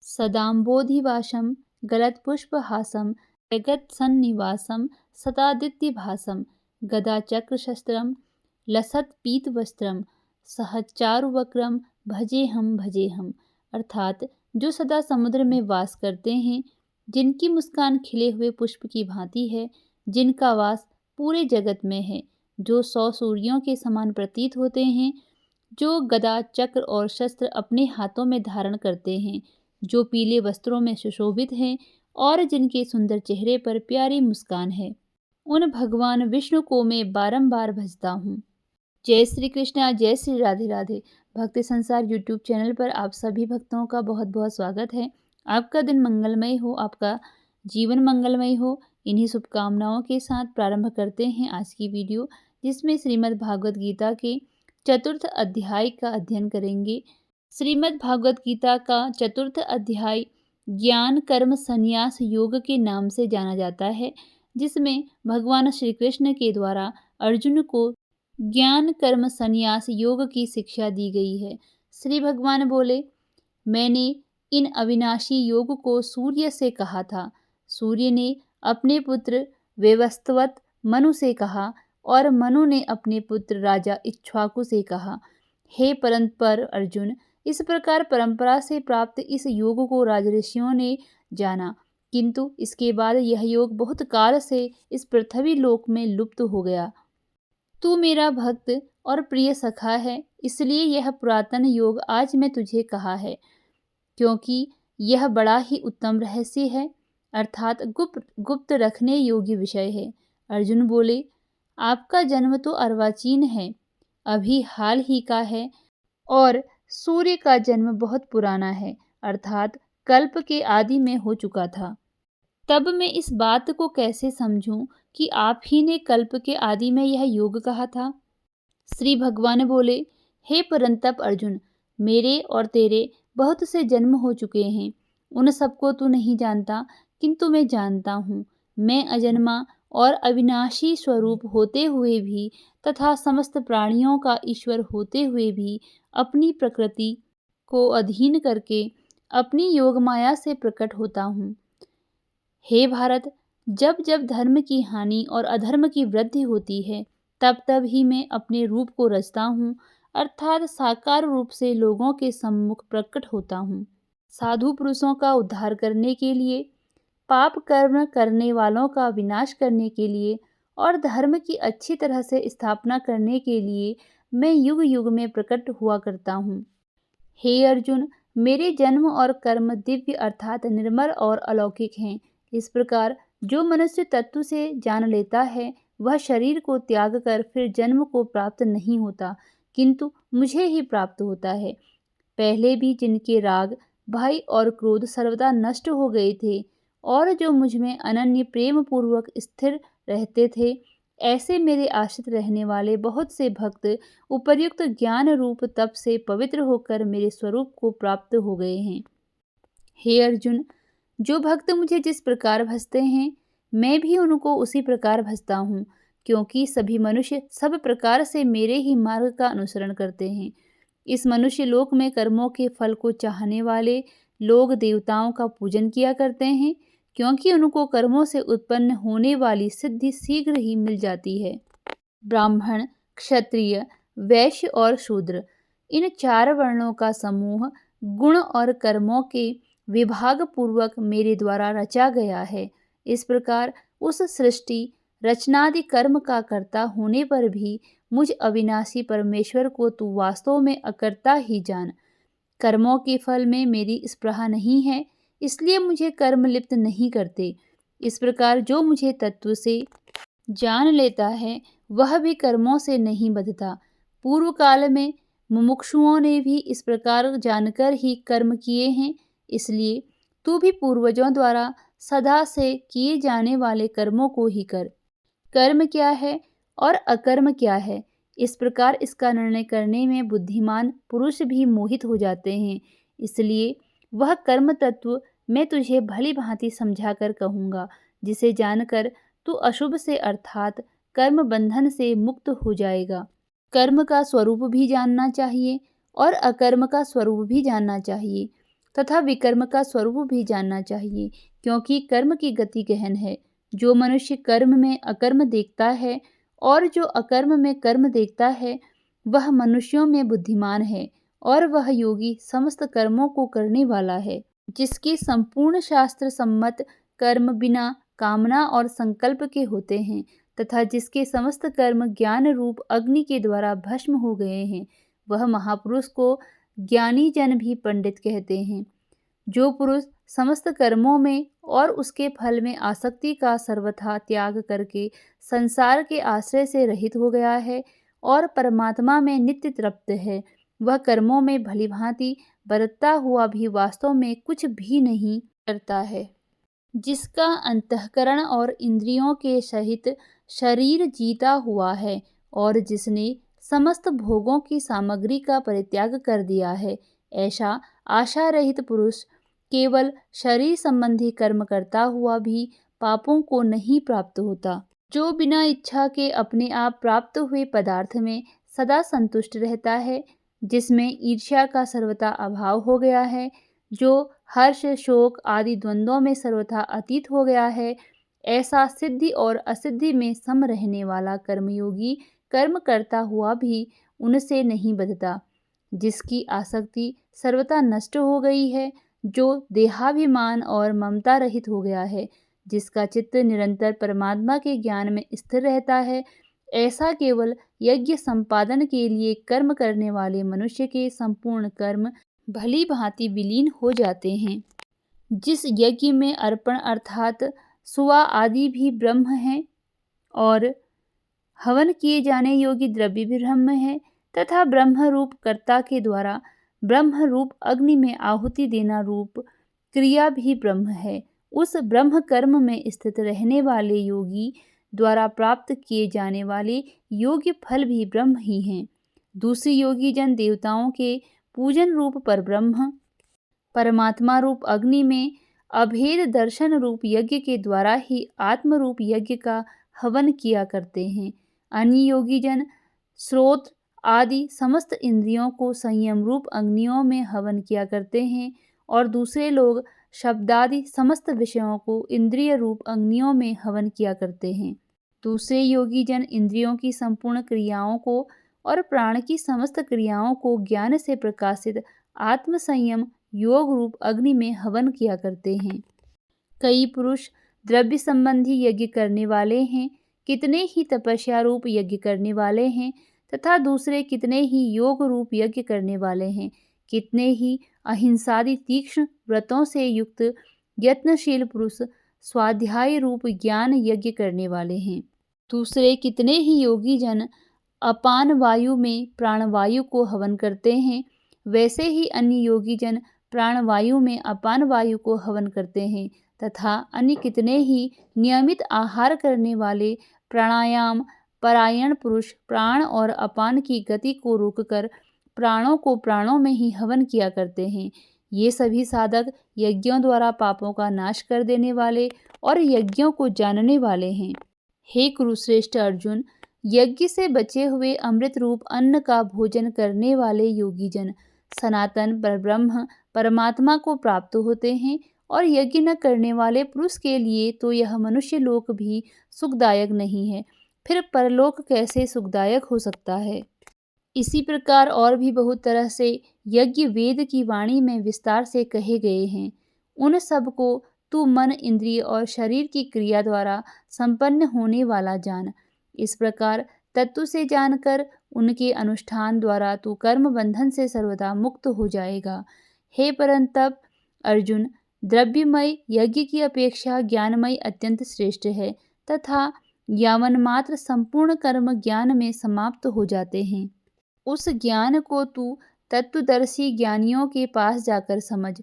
सदाम्बोधिवासं गलत्पुष्पहासं जगत्सन्निवासं सतादित्यभासं गदाचक्रशस्त्रं लसत्पीतवस्त्रं सहचारुवक्त्रं भजेहम। अर्थात जो सदा समुद्र में वास करते हैं, जिनकी मुस्कान खिले हुए पुष्प की भांति है, जिनका वास पूरे जगत में है, जो 100 सूर्यों के समान प्रतीत होते हैं, जो गदा चक्र और शस्त्र अपने हाथों में धारण करते हैं, जो पीले वस्त्रों में सुशोभित हैं और जिनके सुंदर चेहरे पर प्यारी मुस्कान है, उन भगवान विष्णु को मैं बारंबार भजता हूँ। जय श्री कृष्णा, जय श्री राधे राधे। भक्ति संसार यूट्यूब चैनल पर आप सभी भक्तों का बहुत बहुत स्वागत है। आपका दिन मंगलमय हो, आपका जीवन मंगलमय हो, इन्हीं शुभकामनाओं के साथ प्रारंभ करते हैं आज की वीडियो, जिसमें श्रीमद् भागवत गीता के चतुर्थ अध्याय का अध्ययन करेंगे। श्रीमद् भागवत गीता का चतुर्थ अध्याय ज्ञान कर्म संन्यास योग के नाम से जाना जाता है, जिसमें भगवान श्री कृष्ण के द्वारा अर्जुन को ज्ञान कर्म संन्यास योग की शिक्षा दी गई है। श्री भगवान बोले, मैंने इन अविनाशी योग को सूर्य से कहा था। सूर्य ने अपने पुत्र वैवस्वत मनु से कहा और मनु ने अपने पुत्र राजा इक्ष्वाकु से कहा। हे परंपर अर्जुन, इस प्रकार परंपरा से प्राप्त इस योग को राजऋषियों ने जाना, किंतु इसके बाद यह योग बहुत काल से इस पृथ्वी लोक में लुप्त हो गया। तू मेरा भक्त और प्रिय सखा है, इसलिए यह पुरातन योग आज मैं तुझे कहा है, क्योंकि यह बड़ा ही उत्तम रहस्य है, अर्थात गुप्त रखने योग्य विषय है। अर्जुन बोले, आपका जन्म तो अर्वाचीन है, अभी हाल ही का है, और सूर्य का जन्म बहुत पुराना है, अर्थात कल्प के आदि में हो चुका था। तब मैं इस बात को कैसे समझूं कि आप ही ने कल्प के आदि में यह योग कहा था। श्री भगवान बोले, हे परंतप अर्जुन, मेरे और तेरे बहुत से जन्म हो चुके हैं, उन सबको तू नहीं जानता, किंतु मैं जानता हूँ। मैं अजन्मा और अविनाशी स्वरूप होते हुए भी तथा समस्त प्राणियों का ईश्वर होते हुए भी अपनी प्रकृति को अधीन करके अपनी योग माया से प्रकट होता हूँ। हे भारत, जब जब धर्म की हानि और अधर्म की वृद्धि होती है, तब तब ही मैं अपने रूप को रचता हूँ, अर्थात साकार रूप से लोगों के सम्मुख प्रकट होता हूँ। साधु पुरुषों का उद्धार करने के लिए, पाप कर्म करने वालों का विनाश करने के लिए और धर्म की अच्छी तरह से स्थापना करने के लिए मैं युग युग में प्रकट हुआ करता हूँ। हे अर्जुन, मेरे जन्म और कर्म दिव्य अर्थात निर्मल और अलौकिक हैं। इस प्रकार जो मनुष्य तत्व से जान लेता है, वह शरीर को त्याग कर फिर जन्म को प्राप्त नहीं होता, किंतु मुझे ही प्राप्त होता है। पहले भी जिनके राग, भय और क्रोध सर्वदा नष्ट हो गए थे और जो मुझ में अनन्य प्रेम पूर्वक स्थिर रहते थे, ऐसे मेरे आश्रित रहने वाले बहुत से भक्त उपर्युक्त ज्ञान रूप तप से पवित्र होकर मेरे स्वरूप को प्राप्त हो गए हैं। हे अर्जुन, जो भक्त मुझे जिस प्रकार भजते हैं, मैं भी उनको उसी प्रकार भजता हूँ, क्योंकि सभी मनुष्य सब प्रकार से मेरे ही मार्ग का अनुसरण करते हैं। इस मनुष्य लोक में कर्मों के फल को चाहने वाले लोग देवताओं का पूजन किया करते हैं, क्योंकि उनको कर्मों से उत्पन्न होने वाली सिद्धि शीघ्र ही मिल जाती है। ब्राह्मण, क्षत्रिय, वैश्य और शूद्र, इन 4 वर्णों का समूह गुण और कर्मों के विभाग पूर्वक मेरे द्वारा रचा गया है। इस प्रकार उस सृष्टि रचनादि कर्म का कर्ता होने पर भी मुझ अविनाशी परमेश्वर को तू वास्तव में अकर्ता ही जान। कर्मों के फल में मेरी स्पृहा नहीं है, इसलिए मुझे कर्म लिप्त नहीं करते। इस प्रकार जो मुझे तत्व से जान लेता है, वह भी कर्मों से नहीं बंधता। पूर्व काल में मुमुक्षुओं ने भी इस प्रकार जानकर ही कर्म किए हैं, इसलिए तू भी पूर्वजों द्वारा सदा से किए जाने वाले कर्मों को ही कर। कर्म क्या है और अकर्म क्या है, इस प्रकार इसका निर्णय करने में बुद्धिमान पुरुष भी मोहित हो जाते हैं। इसलिए वह कर्म तत्व मैं तुझे भली भांति समझाकर कहूँगा, जिसे जानकर तू अशुभ से अर्थात कर्म बंधन से मुक्त हो जाएगा। कर्म का स्वरूप भी जानना चाहिए और अकर्म का स्वरूप भी जानना चाहिए, तथा विकर्म का स्वरूप भी जानना चाहिए, क्योंकि कर्म की गति गहन है। जो मनुष्य कर्म में अकर्म देखता है और जो अकर्म में कर्म देखता है, वह मनुष्यों में बुद्धिमान है और वह योगी समस्त कर्मों को करने वाला है। जिसके संपूर्ण शास्त्र सम्मत कर्म बिना कामना और संकल्प के होते हैं तथा जिसके समस्त कर्म ज्ञान रूप अग्नि के द्वारा भस्म हो गए हैं, वह महापुरुष को ज्ञानी जन भी पंडित कहते हैं। जो पुरुष समस्त कर्मों में और उसके फल में आसक्ति का सर्वथा त्याग करके संसार के आश्रय से रहित हो गया है और परमात्मा में नित्य तृप्त है, वह कर्मों में भलीभांति बरतता हुआ भी वास्तव में कुछ भी नहीं करता है। जिसका अंतःकरण और इंद्रियों के सहित शरीर जीता हुआ है और जिसने समस्त भोगों की सामग्री का परित्याग कर दिया है, ऐसा आशा रहित पुरुष केवल शरीर संबंधी कर्म करता हुआ भी पापों को नहीं प्राप्त होता। जो बिना इच्छा के अपने आप प्राप्त हुए पदार्थ में सदा संतुष्ट रहता है, जिसमें ईर्ष्या का सर्वथा अभाव हो गया है, जो हर्ष शोक आदि द्वंद्वों में सर्वथा अतीत हो गया है, ऐसा सिद्धि और असिद्धि में सम रहने वाला कर्मयोगी कर्म करता हुआ भी उनसे नहीं बंधता। जिसकी आसक्ति सर्वथा नष्ट हो गई है, जो देहाभिमान और ममता रहित हो गया है, जिसका चित्त निरंतर परमात्मा के ज्ञान में स्थिर रहता है, ऐसा केवल यज्ञ संपादन के लिए कर्म करने वाले मनुष्य के संपूर्ण कर्म भली भांति विलीन हो जाते हैं। जिस यज्ञ में अर्पण अर्थात सुआ आदि भी ब्रह्म है और हवन किए जाने योग्य द्रव्य भी ब्रह्म है तथा ब्रह्म रूप कर्ता के द्वारा ब्रह्म रूप अग्नि में आहुति देना रूप क्रिया भी ब्रह्म है, उस ब्रह्म कर्म में स्थित रहने वाले योगी द्वारा प्राप्त किए जाने वाले योग्य फल भी ब्रह्म ही हैं। दूसरी योगी जन देवताओं के पूजन रूप पर ब्रह्म परमात्मा रूप अग्नि में अभेद दर्शन रूप यज्ञ के द्वारा ही आत्म रूप यज्ञ का हवन किया करते हैं। अन्य योगी जन स्रोत आदि समस्त इंद्रियों को संयम रूप अग्नियों में हवन किया करते हैं और दूसरे लोग शब्दादि समस्त विषयों को इंद्रिय रूप अग्नियों में हवन किया करते हैं। दूसरे योगी जन इंद्रियों की संपूर्ण क्रियाओं को और प्राण की समस्त क्रियाओं को ज्ञान से प्रकाशित आत्म संयम योग रूप अग्नि में हवन किया करते हैं। कई पुरुष द्रव्य संबंधी यज्ञ करने वाले हैं, कितने ही तपस्या रूप यज्ञ करने वाले हैं तथा दूसरे कितने ही योग रूप यज्ञ करने वाले हैं। कितने ही अहिंसादि तीक्ष्ण व्रतों से युक्त यत्नशील पुरुष स्वाध्याय रूप ज्ञान यज्ञ करने वाले हैं। दूसरे कितने ही योगी जन अपान वायु में प्राणवायु को हवन करते हैं। वैसे ही अन्य योगी जन प्राणवायु में अपान वायु को हवन करते हैं तथा अन्य कितने ही नियमित आहार करने वाले प्राणायाम परायण पुरुष प्राण और अपान की गति को रोककर प्राणों को प्राणों में ही हवन किया करते हैं। ये सभी साधक यज्ञों द्वारा पापों का नाश कर देने वाले और यज्ञों को जानने वाले हैं। हे कुरुश्रेष्ठ अर्जुन, यज्ञ से बचे हुए अमृत रूप अन्न का भोजन करने वाले योगी जन सनातन परब्रह्म परमात्मा को प्राप्त होते हैं और यज्ञ न करने वाले पुरुष के लिए तो यह मनुष्य लोक भी सुखदायक नहीं है, फिर परलोक कैसे सुखदायक हो सकता है। इसी प्रकार और भी बहुत तरह से यज्ञ वेद की वाणी में विस्तार से कहे गए हैं। उन सब को तू मन इंद्रिय और शरीर की क्रिया द्वारा संपन्न होने वाला जान। इस प्रकार तत्व से जानकर उनके अनुष्ठान द्वारा तू कर्म बंधन से सर्वदा मुक्त हो जाएगा। हे परंतप अर्जुन, द्रव्यमय यज्ञ की अपेक्षा ज्ञानमय अत्यंत श्रेष्ठ है तथा यावन मात्र संपूर्ण कर्म ज्ञान में समाप्त हो जाते हैं। उस ज्ञान को तू तत्वदर्शी ज्ञानियों के पास जाकर समझ।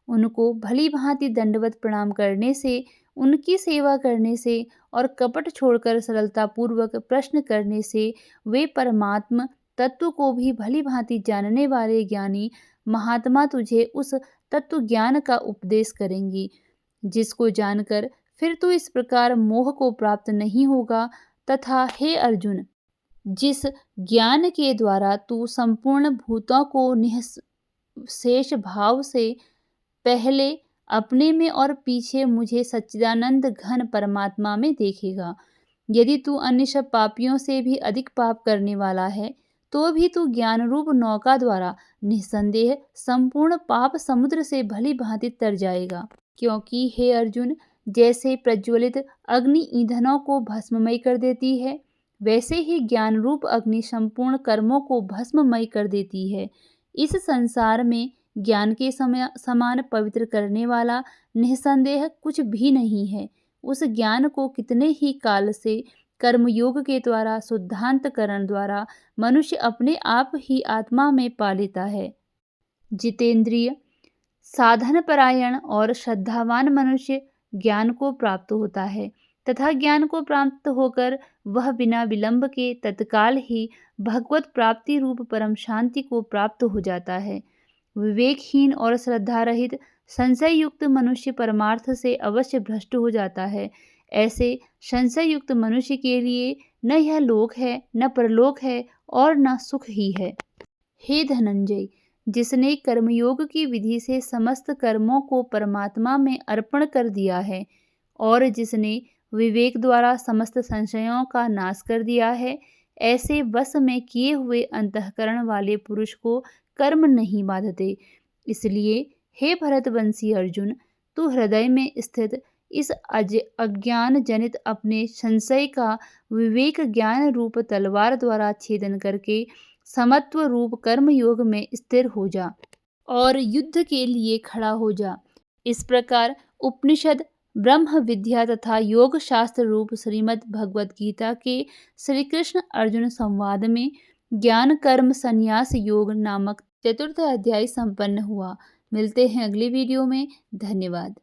उनको भली भांति दंडवत प्रणाम करने से, उनकी सेवा करने से और कपट छोड़कर सरलता पूर्वक प्रश्न करने से वे परमात्म तत्व को भी भली भांति जानने वाले ज्ञानी महात्मा तुझे उस तत्व ज्ञान का उपदेश करेंगे, जिसको जानकर फिर तू इस प्रकार मोह को प्राप्त नहीं होगा। तथा हे अर्जुन, जिस ज्ञान के द्वारा तू संपूर्ण भूतों को निःशेष भाव से पहले अपने में और पीछे मुझे सच्चिदानंद घन परमात्मा में देखेगा। यदि तू अन्य सब पापियों से भी अधिक पाप करने वाला है, तो भी तू ज्ञान रूप नौका द्वारा निस्संदेह संपूर्ण पाप समुद्र से भली भांति तर जाएगा। क्योंकि हे अर्जुन, जैसे प्रज्वलित अग्नि ईंधनों को भस्ममय कर देती है, वैसे ही ज्ञान रूप अग्नि संपूर्ण कर्मों को भस्ममय कर देती है। इस संसार में ज्ञान के समान पवित्र करने वाला निस्संदेह कुछ भी नहीं है। उस ज्ञान को कितने ही काल से कर्मयोग के द्वारा शुद्धांतकरण द्वारा मनुष्य अपने आप ही आत्मा में पा लेता है। जितेंद्रिय, साधन परायण और श्रद्धावान मनुष्य ज्ञान को प्राप्त होता है तथा ज्ञान को प्राप्त होकर वह बिना विलंब के तत्काल ही भगवत प्राप्ति रूप परम शांति को प्राप्त हो जाता है। विवेकहीन और श्रद्धा रहित संशय युक्त मनुष्य परमार्थ से अवश्य भ्रष्ट हो जाता है। ऐसे संशय युक्त मनुष्य के लिए न यह लोक है, न परलोक है और न सुख ही है। हे धनंजय, जिसने कर्मयोग की विधि से समस्त कर्मों को परमात्मा में अर्पण कर दिया है और जिसने विवेक द्वारा समस्त संशयों का नाश कर दिया है, ऐसे वश में किए हुए अंतःकरण वाले पुरुष को कर्म नहीं बाधते। इसलिए हे भरतवंशी अर्जुन, तू हृदय में स्थित इस अज्ञान जनित अपने संशय का विवेक ज्ञान रूप तलवार द्वारा छेदन करके समत्व रूप कर्म योग में स्थिर हो जा और युद्ध के लिए खड़ा हो जा। इस प्रकार उपनिषद, ब्रह्म विद्या तथा योग शास्त्र रूप श्रीमद् भगवद गीता के श्री कृष्ण अर्जुन संवाद में ज्ञान कर्म संन्यास योग नामक चतुर्थ अध्याय संपन्न हुआ। मिलते हैं अगली वीडियो में। धन्यवाद।